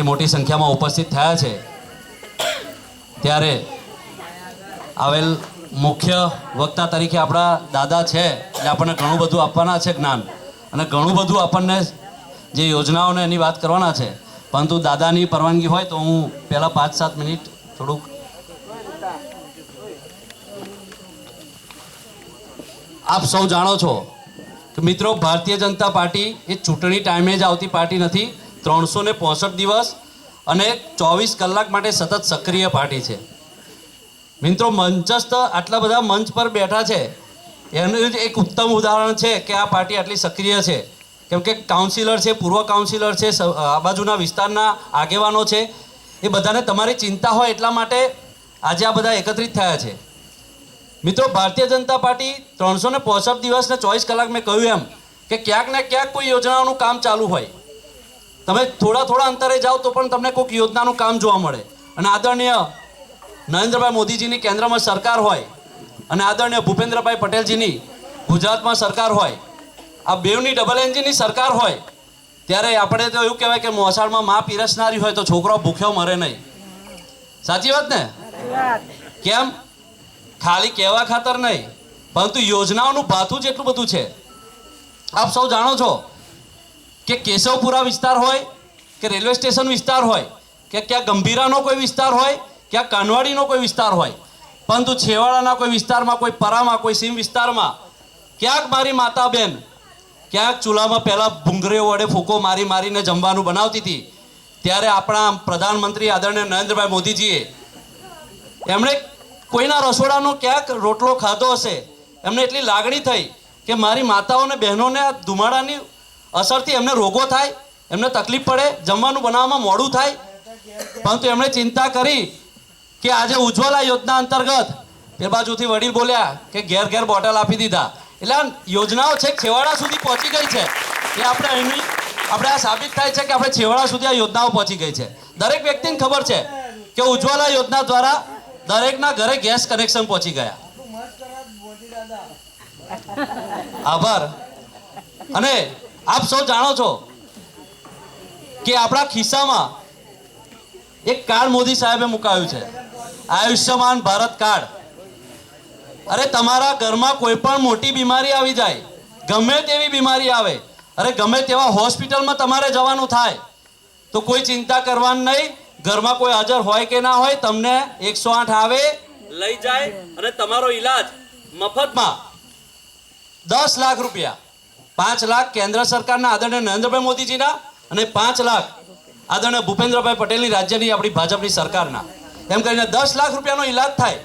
મોટી સંખ્યામાં ઉપસ્થિત થયા છે ત્યારે આવેલ મુખ્ય વક્તા તરીકે આપણા દાદા છે એટલે આપણને ઘણું બધું આપવાના છે જ્ઞાન અને ઘણું બધું આપણને જે યોજનાઓને એની વાત કરવાના છે, પરંતુ દાદાની પરવાનગી હોય તો હું પહેલાં 5-7 મિનિટ થોડુંક આપ સૌ જાણો છો કે મિત્રો, ભારતીય જનતા પાર્ટી એ ચૂંટણી ટાઈમે જ આવતી પાર્ટી નથી. 365 દિવસ અને 24 કલાક માટે સતત સક્રિય પાર્ટી છે. મિત્રો, મંચસ્થ આટલા બધા મંચ પર બેઠા છે એનું જ એક ઉત્તમ ઉદાહરણ છે કે આ પાર્ટી આટલી સક્રિય છે. કેમ કે કાઉન્સિલર છે, પૂર્વ કાઉન્સિલર છે, આ બાજુના વિસ્તારના આગેવાનો છે, એ બધાને તમારી ચિંતા હોય એટલા માટે આજે આ બધા એકત્રિત થયા છે. મિત્રો, ભારતીય જનતા પાર્ટી 365 દિવસ ને 24 કલાક મેં કહ્યું એમ કે ક્યાંક ને ક્યાંક કોઈ યોજનાઓનું કામ ચાલુ હોય. તમે થોડા અંતરે જાઓ તો પણ તમને કોઈક યોજનાનું કામ જોવા મળે. અને આદરણીય નરેન્દ્રભાઈ મોદીજીની કેન્દ્રમાં સરકાર હોય અને આદરણીય ભૂપેન્દ્રભાઈ પટેલજીની ગુજરાતમાં સરકાર હોય, આ બેવની ડબલ એન્જિનની સરકાર હોય ત્યારે આપણે તો એવું કહેવાય કે મોસાળમાં માં પીરસનારી હોય તો છોકરો ભૂખ્યો મરે નહીં. સાચી વાત ને? કેમ? ખાલી કહેવા ખાતર નહીં, પરંતુ યોજનાઓનું ભાથું જ એટલું બધું છે. આપ સૌ જાણો છો કે કેશવપુરા વિસ્તાર હોય કે રેલવે સ્ટેશન વિસ્તાર હોય કે ક્યાં ગંભીરાનો કોઈ વિસ્તાર હોય, ક્યાં કાનવાડીનો કોઈ વિસ્તાર હોય, પરંતુ છેવાડાના કોઈ વિસ્તારમાં, કોઈ પરામાં, કોઈ સીમ વિસ્તારમાં ક્યાંક મારી માતા બેન ક્યાંક ચૂલામાં પહેલાં ભૂંગળીઓ વડે ફૂંકો મારીને જમવાનું બનાવતી હતી ત્યારે આપણા પ્રધાનમંત્રી આદરણીય નરેન્દ્રભાઈ મોદીજીએ એમણે કોઈના રસોડાનો ક્યાંક રોટલો ખાધો હશે, એમને એટલી લાગણી થઈ કે મારી માતાઓ અને બહેનોને આ ધુમાડાની અસરથી એમને રોગો થાય, એમને તકલીફ પડે, જમવાનું બનાવવામાં મોડું થાય, પરંતુ એમણે ચિંતા કરી કે આજે ઉજ્જવલા યોજના અંતર્ગત એ બાજુથી વડીલ બોલ્યા કે ઘેર ઘેર બોટલ આપી દીધા. એટલે આ યોજનાઓ છેક છેવાડા સુધી પહોંચી ગઈ છે. એ આપણે આ સાબિત થાય છે કે આપણે છેવાડા સુધી આ યોજનાઓ પહોંચી ગઈ છે. દરેક વ્યક્તિને ખબર છે કે ઉજ્જવલા યોજના દ્વારા દરેકના ઘરે ગેસ કનેક્શન પહોંચી ગયા. આભાર. અને આપ સૌ જાણો છો કે આપણા ખિસ્સામાં એક કાર્ડ મોદી સાહેબે મુકાયું છે, આયુષ્યમાન ભારત કાર્ડ. અરે તમારા ઘરમાં કોઈ પણ મોટી બીમારી આવી જાય, ગમે તેવી બીમારી આવે, અરે ગમે તેવા હોસ્પિટલમાં તમારે જવાનું થાય તો કોઈ ચિંતા કરવાની નહીં. ઘરમાં કોઈ હાજર હોય કે ના હોય, તમને 108 આવે, લઈ જાય અને તમારો ઈલાજ મફતમાં. 10 લાખ રૂપિયા, 5 લાખ કેન્દ્ર સરકારના આદરણીય નરેન્દ્રભાઈ મોદીજીના અને 5 લાખ આદરણીય ભૂપેન્દ્રભાઈ પટેલની રાજ્યની આપણી ભાજપની સરકારના. એમ કરીને 10 લાખ રૂપિયાનો ઈલાજ થાય.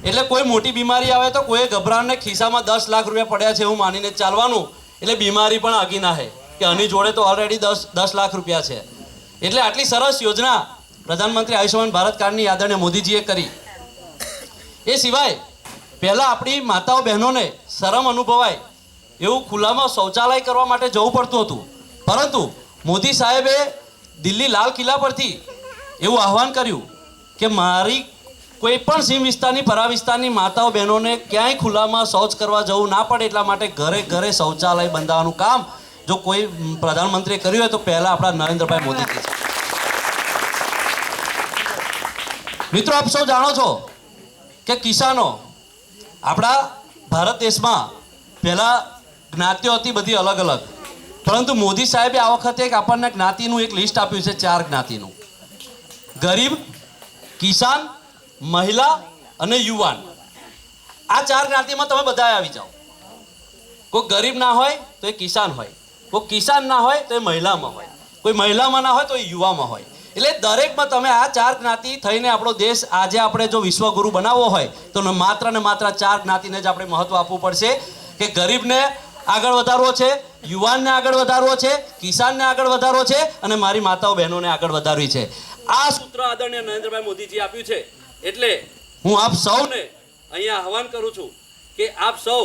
એટલે કોઈ મોટી બીમારી આવે તો કોઈ ગભરાને ખિસ્સામાં 10 લાખ રૂપિયા પડ્યા છે એવું માનીને ચાલવાનું. એટલે બીમારી પણ આગી ના હે કે આની જોડે તો ઓલરેડી 10 લાખ રૂપિયા છે. એટલે આટલી સરસ યોજના પ્રધાનમંત્રી આયુષ્યમાન ભારત કાર્ડની આદરણીય મોદીજીએ કરી. એ સિવાય પહેલાં આપણી માતાઓ બહેનોને શરમ અનુભવાય એવું ખુલ્લામાં શૌચાલય કરવા માટે જવું પડતું હતું, પરંતુ મોદી સાહેબે દિલ્હી લાલ કિલ્લા પરથી એવું આહવાન કર્યું કે મારી કોઈ પણ સીમ વિસ્તારની, પરા વિસ્તારની માતાઓ બહેનોને ક્યાંય ખુલ્લામાં શૌચ કરવા જવું ના પડે એટલા માટે ઘરે ઘરે શૌચાલય બંધાવવાનું કામ જો કોઈ પ્રધાનમંત્રીએ કર્યું હોય તો પહેલાં આપણા નરેન્દ્રભાઈ મોદીજી છે. મિત્રો, આપ સૌ જાણો છો કે કિસાનો આપણા ભારત દેશમાં પહેલાં જ્ઞાતિઓ હતી બધી અલગ અલગ, પરંતુ મોદી સાહેબે આ વખતે આપણને જ્ઞાતિનું એક લિસ્ટ આપ્યું છે, 4 જ્ઞાતિનું: ગરીબ, કિસાન, મહિલા અને યુવાન. આ 4 જ્ઞાતિમાં તમે બધા આવી જાઓ. કોઈ ગરીબ ના હોય તો એ કિસાન હોય, કોઈ કિસાન ના હોય તો એ મહિલામાં હોય, કોઈ મહિલામાં ના હોય તો એ યુવામાં હોય. એટલે દરેકમાં તમે આ 4 જ્ઞાતિ થઈને આપણો દેશ આજે આપણે જો વિશ્વગુરુ બનાવવો હોય તો માત્ર ને માત્ર 4 જ્ઞાતિને જ આપણે મહત્વ આપવું પડશે. કે ગરીબને આગળ વધારવો છે, યુવાનને આગળ વધારવો છે, કિસાનને આગળ વધારવો છે અને મારી માતાઓ બહેનોને આગળ વધારવી છે. આ સૂત્ર આદરણીય નરેન્દ્રભાઈ મોદીજી આપ્યું છે. એટલે હું આપ સૌને અહીંયા આહવાન કરું છું કે આપ સૌ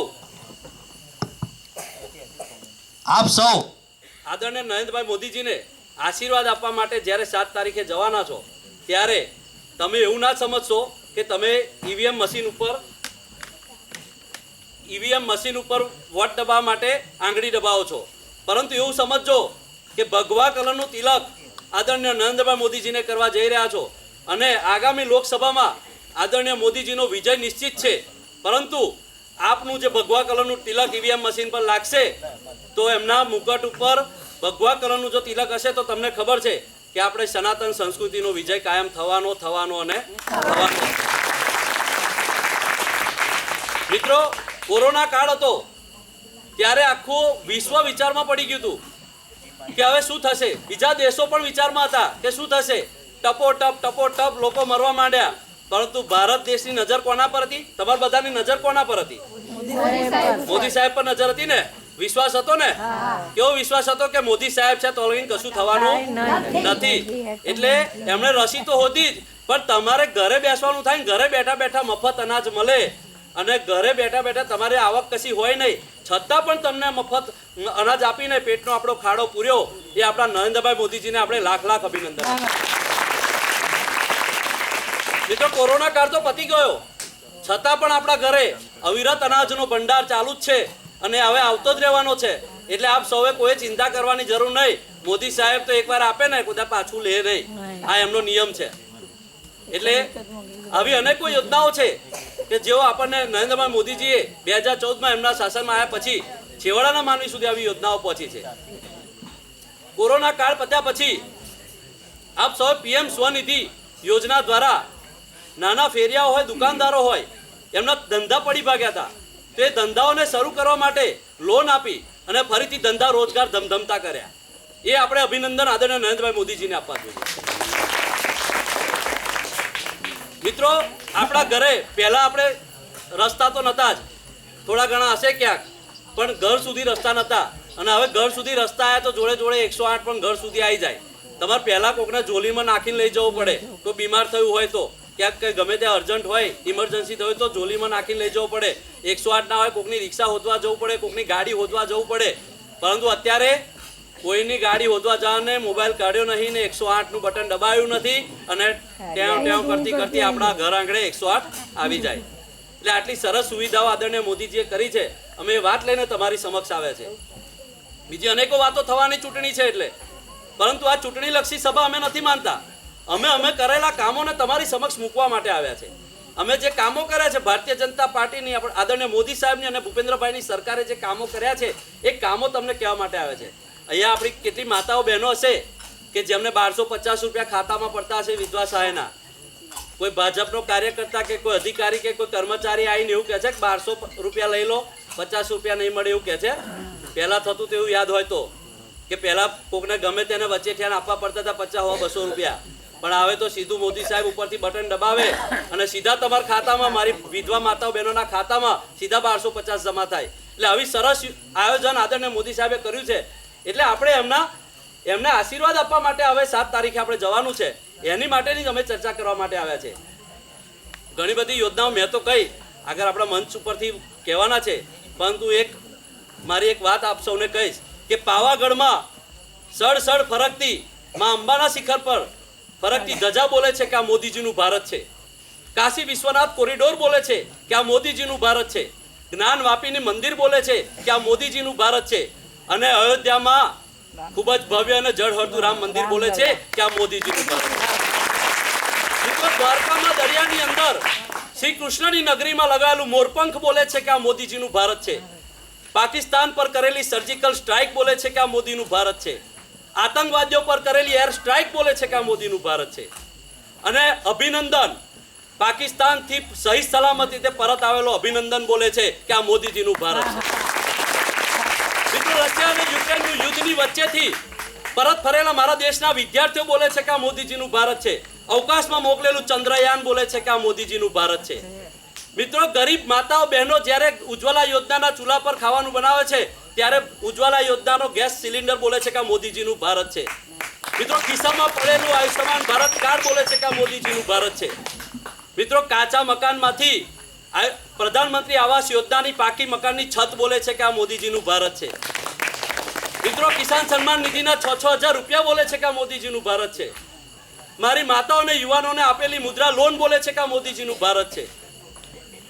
આદરણીય નરેન્દ્રભાઈ મોદીજીને આશીર્વાદ આપવા માટે જ્યારે 7 તારીખે જવાના છો ત્યારે તમે એવું ના સમજશો કે તમે ઈવીએમ મશીન ઉપર વોટ દબાવવા માટે આંગળી દબાવો છો, પરંતુ એવું સમજજો કે ભગવા કલરનું તિલક આદરણીય નરેન્દ્રભાઈ મોદીજીને કરવા જઈ રહ્યા છો અને આગામી લોકસભામાં આદરણીય મોદીજીનો વિજય નિશ્ચિત છે, પરંતુ આપનું જે ભગવા કલરનું તિલક ઈવીએમ મશીન પર લાગશે તો એમના મુકટ ઉપર ભગવા કલરનું જો તિલક હશે તો તમને ખબર છે કે આપણે સનાતન સંસ્કૃતિનો વિજય કાયમ થવાનો અને થવાનો. મિત્રો, કોરોના કાળ હતો ત્યારે આખું વિશ્વ વિચારમાં પડી ગયું હતું કે હવે શું થશે. બીજા દેશો પણ વિચારમાં હતા કે શું થશે. ટપોટપ લોકો મરવા માંડ્યા, પરંતુ ભારત દેશની નજર કોના પર હતી? તમારા બધાની નજર કોના પર હતી? મોદી સાહેબ પર નજર હતી ને. વિશ્વાસ હતો ને? કેવો વિશ્વાસ હતો કે મોદી સાહેબ છે તો કશું થવાનું નથી. એટલે એમણે રસી તો હોતી જ, પણ તમારે ઘરે બેસવાનું થાય ને, ઘરે બેઠા બેઠા મફત અનાજ મળે અને ઘરે બેઠા બેઠા તમારી આવક કશી હોય નહીં, છતાં પણ તમને મફત અનાજ આપીને પેટનો આપણો ખાડો પૂર્યો, એ આપણા નરેન્દ્રભાઈ મોદીજીને આપણે લાખ લાખ અભિનંદન. મિત્રો, કોરોના કાળ તો પતી ગયો, છતાં પણ આપણા ઘરે અવિરત અનાજનો ભંડાર ચાલુ જ છે અને હવે આવતો જ રહેવાનો છે. એટલે આપ સૌએ કોઈ ચિંતા કરવાની જરૂર નહીં. મોદી સાહેબ તો એકવાર આપે ને કુદા પાછું લે નહીં, આ એમનો નિયમ છે. એટલે આવી અનેકો યોજનાઓ છે કે જેઓ આપણને નરેન્દ્રભાઈ મોદીજીએ 2014માં એમના શાસનમાં આવ્યા પછી છેવાડાના માનવી સુધી આવી યોજનાઓ પહોંચી છે. કોરોના કાળ પત્યા પછી આપ સૌ પીએમ સ્વનિધિ યોજના દ્વારા નાના ફેરિયાઓ હોય, દુકાનદારો હોય, એમના ધંધા પડી ભાગ્યા હતા, તો એ ધંધાઓને શરૂ કરવા માટે લોન આપી અને ફરીથી ધંધા રોજગાર ધમધમતા કર્યા. એ આપણે અભિનંદન આદરણીય નરેન્દ્રભાઈ મોદીજીને આપવા જોઈએ. મિત્રો, આપણા ઘરે પહેલા આપણે રસ્તા તો નતા જ, થોડા ઘણા હશે ક્યાંક, પણ ઘર સુધી રસ્તા નતા અને હવે ઘર સુધી રસ્તા આવ્યા તો જોડે જોડે 108 પણ ઘર સુધી આવી જાય. તમારે પહેલા કોકને જોલીમાં નાખીને લઈ જવું પડે, કોઈ બીમાર થયું હોય તો, ક્યાંક કંઈ ગમે ત્યાં અર્જન્ટ હોય, ઇમરજન્સી થયું તો જોલીમાં નાખીને લઈ જવું પડે. 108 ના હોય, કોકની રિક્ષા હોદવા જવું પડે, કોકની ગાડી હોદવા જવું પડે. પરંતુ અત્યારે કોઈની ગાડી હોદવા જવાને મોબાઈલ કાઢ્યો નહીં ને 108નું બટન દબાવ્યું નથી અને ટેવ કરતી કરતી આપણા ઘર આંગણે 108 આવી જાય. એટલે આટલી સરસ સુવિધાઓ આદરણીય મોદીજીએ કરી છે. અમે એ વાત લઈને તમારી સમક્ષ આવ્યા છે. બીજી અનેકો વાતો થવાની ચૂંટણી છે એટલે, પરંતુ આ ચૂંટણીલક્ષી સભા અમે નથી માનતા. અમે કરેલા કામોને તમારી સમક્ષ મૂકવા માટે આવ્યા છે. અમે જે કામો કર્યા છે ભારતીય જનતા પાર્ટીની, આદરણીય મોદી સાહેબની અને ભૂપેન્દ્રભાઈની સરકારે જે કામો કર્યા છે એ કામો તમને કહેવા માટે આવે છે. અહીંયા આપણી કેટલી માતાઓ બહેનો હશે કે જેમને 1250 રૂપિયા ખાતામાં પડતા હશે વિધવા સહાયના. કોઈ ભાજપનો કાર્યકર્તા કે કોઈ અધિકારી કે કોઈ કર્મચારી આવીને એવું કહે છે કે 1200 રૂપિયા લઈ લો, 50 રૂપિયા નહીં મળે એવું કહે છે. પહેલાં થતું તો એવું યાદ હોય તો કે પહેલાં કોકને ગમે તેને વચ્ચે ઠેન આપવા પડતા હતા 50 હોવા 200 રૂપિયા, પણ હવે તો સીધું મોદી સાહેબ ઉપરથી બટન દબાવે અને સીધા તમારા ખાતામાં, મારી વિધવા માતાઓ બહેનોના ખાતામાં સીધા 1250 જમા થાય. એટલે આવી સરસ આયોજન આદરણીય મોદી સાહેબે કર્યું છે. એટલે આપણે એમને આશીર્વાદ આપવા માટે હવે 7 તારીખે આપણે જવાનું છે. એની માટેની જ અમે ચર્ચા કરવા માટે આવ્યા છે. ઘણી બધી યોજનાઓ મેં તો કહી આગળ આપણા મંચ ઉપરથી કહેવાના છે, પરંતુ મારી એક વાત આપ સૌને કહીશ કે પાવાગઢમાં સડ ફરકતી માં અંબાના શિખર પર ફરકતી ધજા બોલે છે કે આ મોદીજીનું ભારત છે. કાશી વિશ્વનાથ કોરિડોર બોલે છે કે આ મોદીજીનું ભારત છે. જ્ઞાન વાપીની મંદિર બોલે છે કે આ મોદીજીનું ભારત છે. અને અયોધ્યામાં ખૂબ જ ભવ્ય અને જળહળતું રામ મંદિર બોલે છે કે આ મોદીજીનું ભારત છે. દ્વારકામાં દરિયાની અંદર શ્રી કૃષ્ણની નગરીમાં લગાવેલું મોરપંખ બોલે છે કે આ મોદીજીનું ભારત છે. પાકિસ્તાન પર કરેલી સર્જિકલ સ્ટ્રાઇક બોલે છે કે આ મોદીનું ભારત છે. આતંકવાદીઓ પર કરેલી એર સ્ટ્રાઇક બોલે છે કે આ મોદીનું ભારત છે. અને અભિનંદન, પાકિસ્તાનથી સહી સલામતી તે પરત આવેલો અભિનંદન બોલે છે કે આ મોદીજીનું ભારત છે. મિત્રો, રશિયા અને યુક્રેનનું યુદ્ધની વચ્ચેથી પરત ફરેલા મારા દેશના વિદ્યાર્થીઓ બોલે છે કે આ મોદીજીનું ભારત છે. અવકાશમાં મોકલેલું ચંદ્રયાન બોલે છે કે આ મોદીજીનું ભારત છે. મિત્રો, ગરીબ માતાઓ બહેનો જ્યારે ઉજ્જવલા યોજનાના ચૂલા પર ખાવાનું બનાવે છે ત્યારે ઉજ્જવલા યોજનાનો ગેસ સિલિન્ડર બોલે છે કે આ મોદીજીનું ભારત છે. મિત્રો, ખિસ્સામાં પડેલું આયુષ્યમાન ભારત કાર્ડ બોલે છે કે આ મોદીજીનું ભારત છે. મિત્રો, કાચા મકાનમાંથી પ્રધાનમંત્રી આવાસ યોજનાની પાકી મકાનની છત બોલે છે કે આ મોદીજીનું ભારત છે. મિત્રો, કિસાન સન્માન નિધિના 6,000 રૂપિયા બોલે છે કે આ મોદીજીનું ભારત છે. મારી માતાઓ અને યુવાનોને આપેલી મુદ્રા લોન બોલે છે કે આ મોદીજીનું ભારત છે.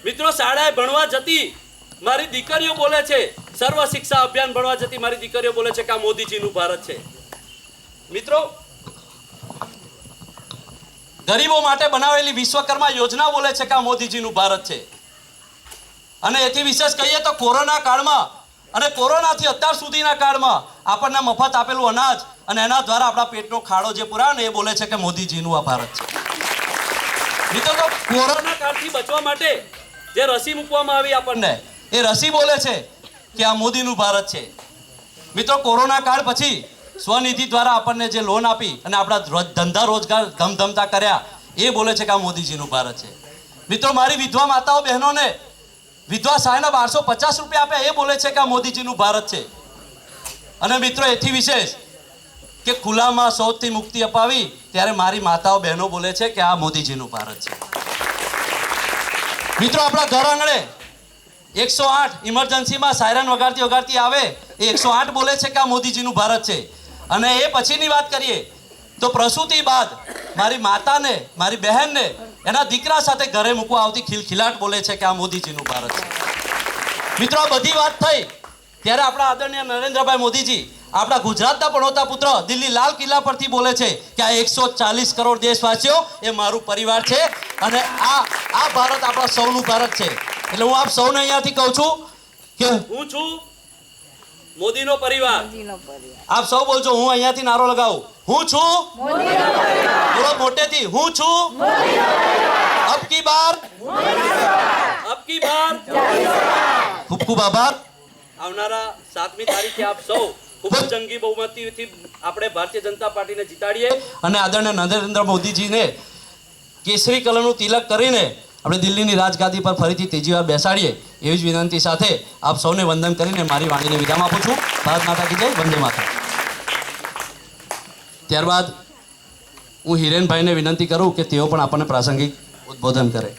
મિત્રો, શાળાએ ભણવા જતી મારી દીકરીઓ બોલે છે, સર્વ શિક્ષા અભિયાન ભણવા જતી મારી દીકરીઓ બોલે છે કે આ મોદીજીનું ભારત છે. મિત્રો, ગરીબો માટે બનાવેલી વિશ્વકર્મા યોજના બોલે છે કે આ મોદીજીનું ભારત છે. અને એથી વિશેષ કહીએ તો કોરોના કાળમાં અને કોરોનાથી અત્યાર સુધીના કાળમાં આપણને મફત આપેલું અનાજ અને એના દ્વારા આપણા પેટનો ખાડો જે પુરાયો ને એ બોલે છે કે મોદીજીનું આ ભારત છે. મિત્રો તો કોરોના કાળથી બચવા માટે જે રસી મૂકવામાં આવી આપણને એ રસી બોલે છે કે આ મોદીનું ભારત છે. મિત્રો કોરોના કાળ પછી સ્વનિધિ દ્વારા આપણને જે લોન આપી અને આપણા ધંધા રોજગાર ધમધમતા કર્યા એ બોલે છે કે આ મોદીજીનું ભારત છે. મિત્રો મારી વિધવા માતાઓ બહેનોને વિધવા સહાયના 1250 રૂપિયા આપ્યા એ બોલે છે કે આ મોદીજીનું ભારત છે. અને મિત્રો એથી વિશેષ કે ખુલ્લામાં શૌચથી મુક્તિ અપાવી ત્યારે મારી માતાઓ બહેનો બોલે છે કે આ મોદીજીનું ભારત છે. મિત્રો આપણા ઘર આંગણે 108 ઇમરજન્સીમાં સાયરન વગાડતી આવે એ 108 બોલે છે કે આ મોદીજીનું ભારત છે. અને એ પછીની વાત કરીએ તો પ્રસૂતિ બાદ મારી માતાને મારી બહેનને એના દીકરા સાથે ઘરે મૂકવા આવતી ખિલખિલાટ બોલે છે કે આ મોદીજીનું ભારત છે. મિત્રો આ બધી વાત થઈ ત્યારે આપણા આદરણીય નરેન્દ્રભાઈ મોદીજી આપણા ગુજરાતના પણોતા પુત્ર દિલ્હી લાલ કિલ્લા પરથી બોલે છે કે આ 140 કરોડ દેશવાસીઓ એ મારું પરિવાર છે અને આ ભારત આપણા સૌનું ભારત છે. એટલે હું આપ સૌને અહીંયાથી કહું છું કે હું છું મોદીનો પરિવાર. આપ સૌ બોલજો, હું અહીંયાથી નારો લગાવું, હું છું બોલો મોટેથી, હું છું અબ કી બાર ખૂબ ખૂબ આભાર. આવનારા 7મી તારીખે આપ સૌ ખૂબ જ જંગી બહુમતીથી આપણે ભારતીય જનતા પાર્ટીને જીતાડીએ અને આદરણીય નરેન્દ્ર મોદીજીને કેસરી કલરનું તિલક કરીને આપણે દિલ્હીની રાજગાદી પર ફરીથી ત્રીજી વાર બેસાડીએ એવી જ વિનંતી સાથે આપ સૌને વંદન કરીને મારી વાણીને વિરામ આપું છું. ભારત માતા કી જય, વંદે માતરમ. ત્યારબાદ હું હિરેનભાઈને વિનંતી કરું કે તેઓ પણ આપણને પ્રાસંગિક ઉદ્બોધન કરે.